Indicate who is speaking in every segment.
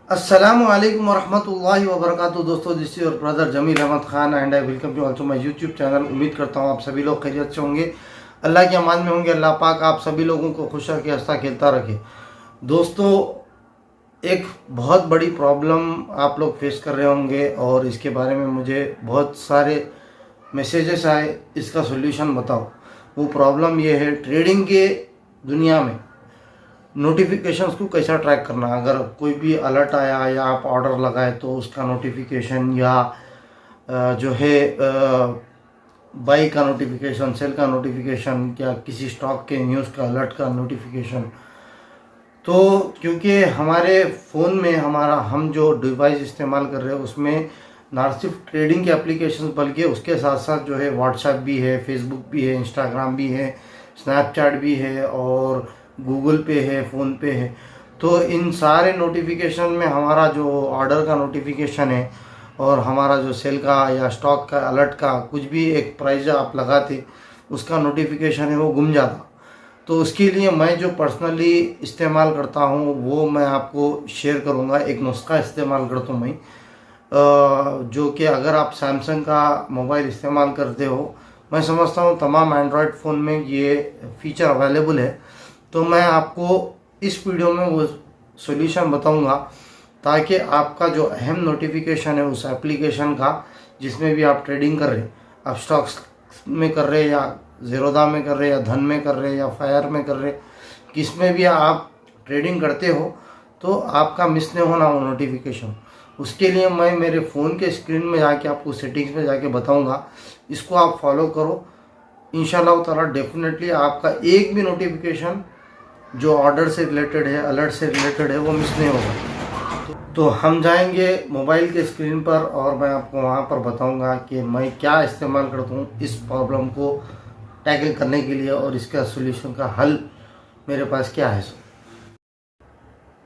Speaker 1: अस्सलामुअलैकुम वरहमतुल्लाहि वबरकातुहू। दोस्तों, this is your brother Jameel Ahmed Khan and I welcome you also my YouTube channel. उम्मीद करता हूँ आप सभी लोग खैरियत से होंगे, अल्लाह की अमान में होंगे। अल्लाह पाक आप सभी लोगों को खुश रखे, हंसता खेलता रखे। दोस्तों, एक बहुत बड़ी प्रॉब्लम आप लोग फेस कर रहे होंगे और इसके बारे में मुझे बहुत सारे मैसेजेस आए, इसका सोल्यूशन बताओ। वो प्रॉब्लम ये है, ट्रेडिंग के दुनिया में नोटिफिकेशंस को कैसा ट्रैक करना। अगर कोई भी अलर्ट आया या आप ऑर्डर लगाए तो उसका नोटिफिकेशन, या जो है बाई का नोटिफिकेशन, सेल का नोटिफिकेशन, या किसी स्टॉक के न्यूज़ का अलर्ट का नोटिफिकेशन। तो क्योंकि हमारे फ़ोन में हम जो डिवाइस इस्तेमाल कर रहे हैं उसमें ना सिर्फ ट्रेडिंग के एप्लीकेशन बल्कि उसके साथ साथ जो है व्हाट्सएप भी है, फेसबुक भी है, इंस्टाग्राम भी है, स्नैपचैट भी है और गूगल पे है, फ़ोन पे है। तो इन सारे नोटिफिकेशन में हमारा जो ऑर्डर का नोटिफिकेशन है और हमारा जो सेल का या स्टॉक का अलर्ट का कुछ भी एक प्राइस आप लगाते उसका नोटिफिकेशन है वो गुम जाता। तो उसके लिए मैं जो पर्सनली इस्तेमाल करता हूँ वो मैं आपको शेयर करूँगा। एक नुस्खा इस्तेमाल करता हूँ मैं, जो कि अगर आप सैमसंग का मोबाइल इस्तेमाल करते हो, मैं समझता हूँ तमाम एंड्रॉयड फ़ोन में ये फ़ीचर अवेलेबल है। तो मैं आपको इस वीडियो में वो सॉल्यूशन बताऊंगा ताकि आपका जो अहम नोटिफिकेशन है उस एप्लीकेशन का, जिसमें भी आप ट्रेडिंग कर रहे हैं, आप स्टॉक्स में कर रहे हैं या ज़ीरोधा में कर रहे हैं या धन में कर रहे हैं या फायर में कर रहे हैं, किस में भी आप ट्रेडिंग करते हो तो आपका मिस नहीं होना वो नोटिफिकेशन। उसके लिए मैं मेरे फ़ोन के स्क्रीन में जाके आपको सेटिंग्स में जाके बताऊंगा। इसको आप फॉलो करो, इंशाल्लाह ताला डेफिनेटली आपका एक भी नोटिफिकेशन जो ऑर्डर से रिलेटेड है, अलर्ट से रिलेटेड है, वो मिस नहीं होगा। तो हम जाएंगे मोबाइल के स्क्रीन पर और मैं आपको वहाँ पर बताऊंगा कि मैं क्या इस्तेमाल करता हूँ इस प्रॉब्लम को टैकल करने के लिए और इसका सोल्यूशन का हल मेरे पास क्या है।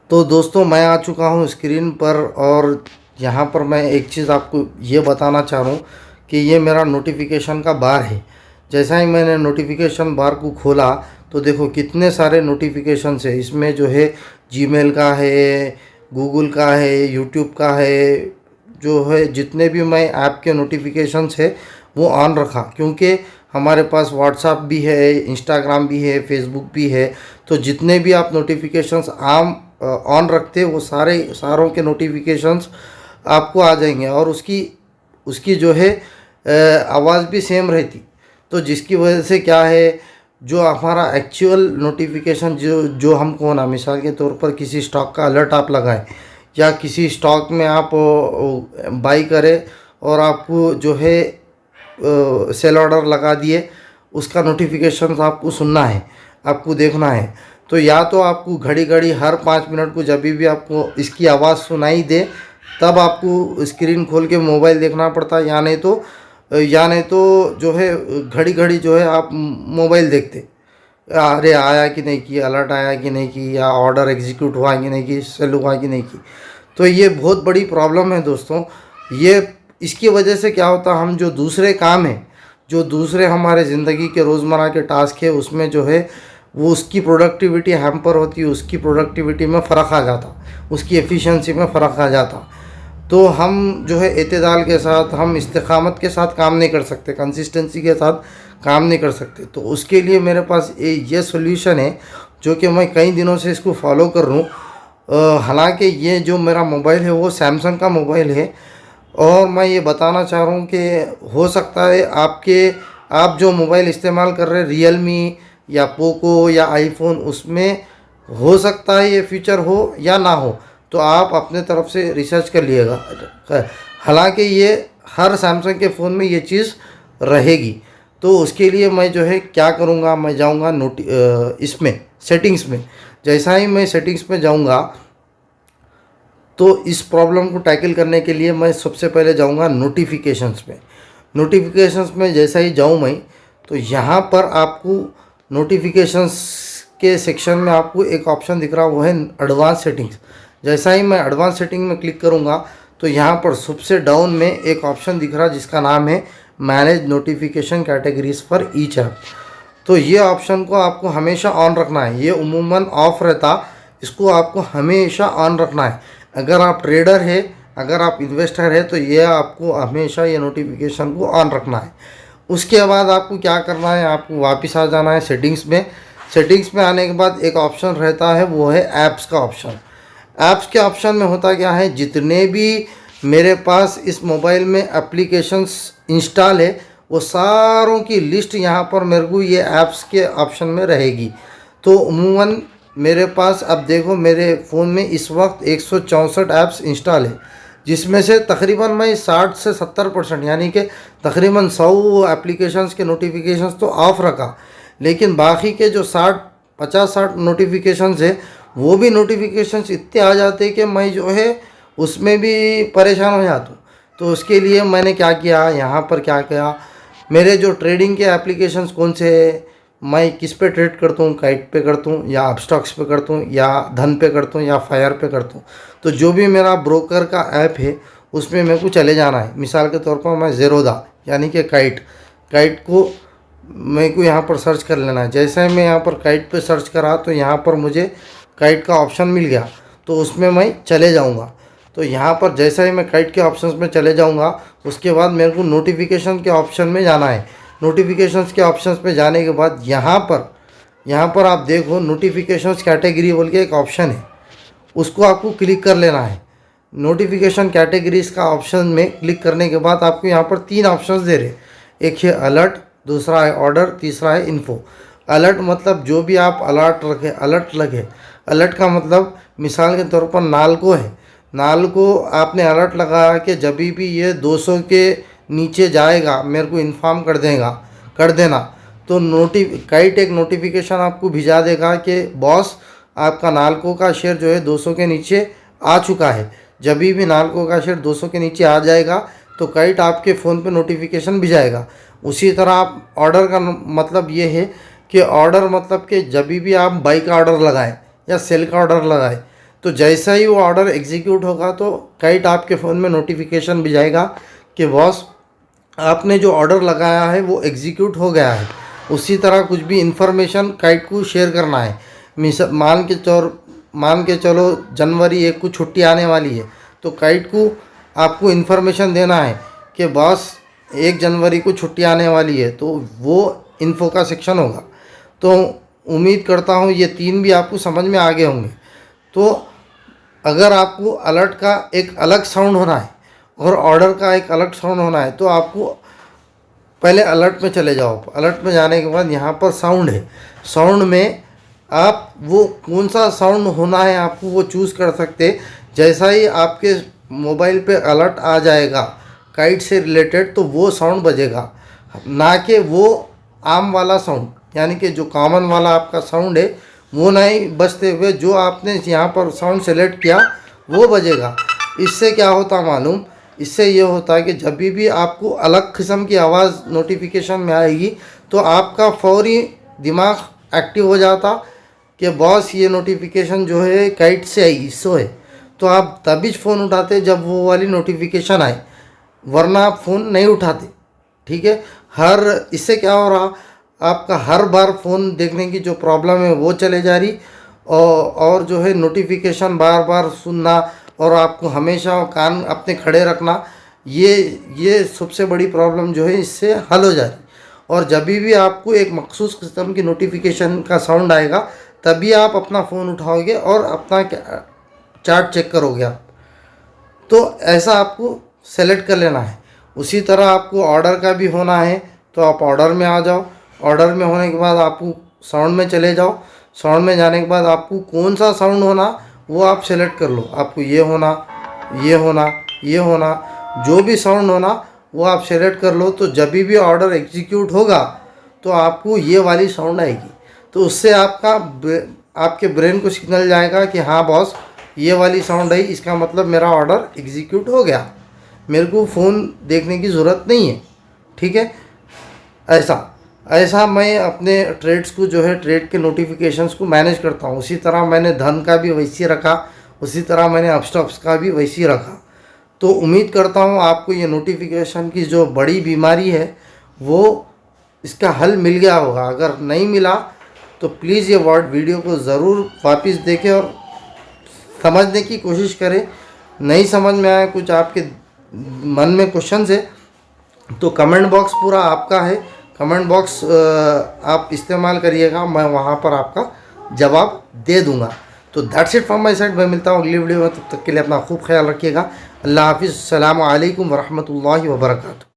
Speaker 1: तो दोस्तों, मैं आ चुका हूँ स्क्रीन पर और यहाँ पर मैं एक चीज़ आपको ये बताना चाह रहा हूँ कि ये मेरा नोटिफिकेशन का बार है। जैसा ही मैंने नोटिफिकेशन बार को खोला तो देखो कितने सारे नोटिफिकेशंस है। इसमें जो है जीमेल का है, गूगल का है, यूट्यूब का है, जो है जितने भी मैं ऐप के नोटिफिकेशंस है वो ऑन रखा, क्योंकि हमारे पास व्हाट्सएप भी है, इंस्टाग्राम भी है, फेसबुक भी है। तो जितने भी आप नोटिफिकेशंस ऑन रखते वो सारों के नोटिफिकेशंस आपको आ जाएंगे और उसकी उसकी जो है आवाज़ भी सेम रहती। तो जिसकी वजह से क्या है, जो हमारा एक्चुअल नोटिफिकेशन जो जो हमको ना, मिसाल के तौर पर किसी स्टॉक का अलर्ट आप लगाएं या किसी स्टॉक में आप बाई करें और आपको जो है सेल ऑर्डर लगा दिए, उसका नोटिफिकेशन आपको सुनना है, आपको देखना है। तो या तो आपको घड़ी घड़ी हर 5 मिनट को जब भी आपको इसकी आवाज़ सुनाई दे तब आपको स्क्रीन खोल के मोबाइल देखना पड़ता है, या नहीं तो जो है घड़ी घड़ी जो है आप मोबाइल देखते, अरे आया कि नहीं की, अलर्ट आया कि नहीं की, या ऑर्डर एग्जीक्यूट हुआ कि नहीं की, सेल हुआ कि नहीं की। तो ये बहुत बड़ी प्रॉब्लम है दोस्तों। ये इसकी वजह से क्या होता, हम जो दूसरे काम हैं, जो दूसरे हमारे ज़िंदगी के रोज़मर्रा के टास्क है उसमें जो है वो उसकी प्रोडक्टिविटी हैम्पर होती है, उसकी प्रोडक्टिविटी में फ़र्क आ जाता, उसकी एफिशिएंसी में फ़र्क आ जाता। तो हम जो है एतदाल के साथ, हम इस्तिकामत के साथ काम नहीं कर सकते, कंसिस्टेंसी के साथ काम नहीं कर सकते। तो उसके लिए मेरे पास ये सॉल्यूशन है जो कि मैं कई दिनों से इसको फॉलो कर रहा हूँ। हालांकि ये जो मेरा मोबाइल है वो सैमसंग का मोबाइल है और मैं ये बताना चाह रहा हूँ कि हो सकता है आप जो मोबाइल इस्तेमाल कर रहे हैं, रियलमी या पोको या आईफोन, उसमें हो सकता है ये फीचर हो या ना हो। तो आप अपने तरफ से रिसर्च कर लिएगा। हालांकि ये हर सैमसंग के फ़ोन में ये चीज़ रहेगी। तो उसके लिए मैं जो है क्या करूँगा, मैं जाऊँगा इसमें सेटिंग्स में। जैसा ही मैं सेटिंग्स में जाऊँगा तो इस प्रॉब्लम को टैकल करने के लिए मैं सबसे पहले जाऊँगा नोटिफिकेशंस में। नोटिफिकेशंस में जैसा ही जाऊँ मैं, तो यहाँ पर आपको नोटिफिकेशंस के सेक्शन में आपको एक ऑप्शन दिख रहा, वो है एडवांस सेटिंग्स। जैसा ही मैं एडवांस सेटिंग में क्लिक करूँगा तो यहाँ पर सबसे डाउन में एक ऑप्शन दिख रहा जिसका नाम है manage notification categories for each app. तो ये ऑप्शन को आपको हमेशा ऑन रखना है। ये उमूमन ऑफ रहता, इसको आपको हमेशा ऑन रखना है। अगर आप ट्रेडर है, अगर आप इन्वेस्टर है, तो ये आपको हमेशा ये नोटिफिकेशन को ऑन रखना है। उसके बाद आपको क्या करना है, आपको वापस आ जाना है सेटिंग्स में। सेटिंग्स में आने के बाद एक ऑप्शन रहता है, वो है ऐप्स का ऑप्शन। ऐप्स के ऑप्शन में होता क्या है, जितने भी मेरे पास इस मोबाइल में एप्लीकेशंस इंस्टॉल है वो सारों की लिस्ट यहाँ पर मेरे को ये ऐप्स के ऑप्शन में रहेगी। तो उमूमन मेरे पास अब देखो मेरे फ़ोन में इस वक्त 164 ऐप्स इंस्टॉल है, जिसमें से तकरीबन मैं 60 से 70% यानी कि तकरीबन 100 एप्लीकेशंस के नोटिफिकेशंस तो ऑफ रखा, लेकिन बाकी के जो 50-60 नोटिफिकेशंस है वो भी नोटिफिकेशंस इतने आ जाते हैं कि मैं जो है उसमें भी परेशान हो जाता हूँ। तो उसके लिए मैंने क्या किया, यहाँ पर क्या किया, मेरे जो ट्रेडिंग के एप्लीकेशंस कौन से है, मैं किस पे ट्रेड करता हूँ, काइट पे करता हूँ या अपस्टॉक्स पे करता हूँ या धन पे करता हूँ या फायर पे करता हूँ। तो जो भी मेरा ब्रोकर का ऐप है उसमें मेरे को चले जाना है। मिसाल के तौर पर मैं ज़ेरोधा यानी कि काइट को मेरे को यहाँ पर सर्च कर लेना है। जैसे मैं यहाँ पर काइट पे सर्च करा तो यहाँ पर मुझे काइट का ऑप्शन मिल गया, तो उसमें मैं चले जाऊँगा। तो यहाँ पर जैसा ही मैं काइट के ऑप्शंस में चले जाऊँगा, उसके बाद मेरे को नोटिफिकेशन के ऑप्शन में जाना है। नोटिफिकेशंस के ऑप्शंस में जाने के बाद यहाँ पर आप देखो नोटिफिकेशंस कैटेगरी बोल के एक ऑप्शन है, उसको आपको क्लिक कर लेना है। नोटिफिकेशन कैटेगरीज का ऑप्शन में क्लिक करने के बाद आपको यहाँ पर 3 ऑप्शंस दे रहे, एक है अलर्ट, दूसरा है ऑर्डर, तीसरा है इन्फो। अलर्ट मतलब जो भी आप अलर्ट रखे, अलर्ट लगे। अलर्ट का मतलब मिसाल के तौर पर नालको है, नालको आपने अलर्ट लगाया कि जब भी ये 200 के नीचे जाएगा मेरे को इन्फॉर्म कर देना। तो काइट एक नोटिफिकेशन आपको भिजा देगा कि बॉस आपका नालको का शेयर जो है 200 के नीचे आ चुका है। जब भी नालको का शेयर 200 के नीचे आ जाएगा तो काइट आपके फ़ोन पे नोटिफिकेशन भिजाएगा। उसी तरह आप ऑर्डर का मतलब ये है कि ऑर्डर मतलब कि जब भी आप बाई का ऑर्डर लगाएं या सेल का ऑर्डर लगाएं, तो जैसा ही वो ऑर्डर एग्जीक्यूट होगा तो काइट आपके फ़ोन में नोटिफिकेशन भिजाएगा कि बॉस आपने जो ऑर्डर लगाया है वो एग्जीक्यूट हो गया है। उसी तरह कुछ भी इन्फॉर्मेशन काइट को शेयर करना है। मान के चलो जनवरी 1 को छुट्टी आने वाली है, तो काइट को आपको इन्फॉर्मेशन देना है कि बॉस 1 जनवरी को छुट्टी आने वाली है, तो वो इन्फो का सेक्शन होगा। तो उम्मीद करता हूँ ये 3 भी आपको समझ में आ गए होंगे। तो अगर आपको अलर्ट का एक अलग साउंड होना है और ऑर्डर का एक अलग साउंड होना है, तो आपको पहले अलर्ट में चले जाओ। अलर्ट में जाने के बाद यहाँ पर साउंड है, साउंड में आप वो कौन सा साउंड होना है आपको वो चूज़ कर सकते। जैसा ही आपके मोबाइल पे अलर्ट आ जाएगा काइट से रिलेटेड, तो वो साउंड बजेगा, ना कि वो आम वाला साउंड, यानी कि जो कॉमन वाला आपका साउंड है वो नहीं बजते हुए जो आपने यहाँ पर साउंड सेलेक्ट किया वो बजेगा। इससे क्या होता मालूम, इससे ये होता है कि जब भी आपको अलग किस्म की आवाज़ नोटिफिकेशन में आएगी तो आपका फौरी दिमाग एक्टिव हो जाता कि बॉस ये नोटिफिकेशन जो है काइट से आई, इससे है। तो आप तभी फ़ोन उठाते जब वो वाली नोटिफिकेशन आए, वरना आप फ़ोन नहीं उठाते। ठीक है, इससे क्या हो रहा, आपका हर बार फ़ोन देखने की जो प्रॉब्लम है वो चले जा रही, और जो है नोटिफिकेशन बार बार सुनना और आपको हमेशा कान अपने खड़े रखना, ये सबसे बड़ी प्रॉब्लम जो है इससे हल हो जा रही। और जब भी आपको एक मखसूस किस्म की नोटिफिकेशन का साउंड आएगा तभी आप अपना फ़ोन उठाओगे और अपना चार्ट चेक करोगे आप। तो ऐसा आपको सेलेक्ट कर लेना है। उसी तरह आपको ऑर्डर का भी होना है, तो आप ऑर्डर में आ जाओ। ऑर्डर में होने के बाद आपको साउंड में चले जाओ। साउंड में जाने के बाद आपको कौन सा साउंड होना वो आप सेलेक्ट कर लो। आपको ये होना, ये होना, ये होना, जो भी साउंड होना वो आप सेलेक्ट कर लो। तो जब भी ऑर्डर एग्जीक्यूट होगा तो आपको ये वाली साउंड आएगी। तो उससे आपके ब्रेन को सिग्नल जाएगा कि हाँ बॉस ये वाली साउंड आई, इसका मतलब मेरा ऑर्डर एग्जीक्यूट हो गया, मेरे को फ़ोन देखने की ज़रूरत नहीं है। ठीक है, ऐसा मैं अपने ट्रेड्स को जो है ट्रेड के नोटिफिकेशंस को मैनेज करता हूँ। उसी तरह मैंने धन का भी वैसे रखा, उसी तरह मैंने अपस्टॉक्स का भी वैसे रखा। तो उम्मीद करता हूँ आपको ये नोटिफिकेशन की जो बड़ी बीमारी है वो इसका हल मिल गया होगा। अगर नहीं मिला तो प्लीज़ ये वीडियो को ज़रूर वापस देखें और समझने की कोशिश करें नहीं समझ में आया, कुछ आपके मन में क्वेश्चन है, तो कमेंट बॉक्स पूरा आपका है। कमेंट बॉक्स आप इस्तेमाल करिएगा, मैं वहाँ पर आपका जवाब दे दूँगा। तो that's it from my side. मैं मिलता हूँ अगली वीडियो में, तब तक के लिए अपना खूब ख्याल रखिएगा। अल्लाह हाफिज़। अस्सलामु अलैकुम वरहमतुल्लाहि वबरकातुहू।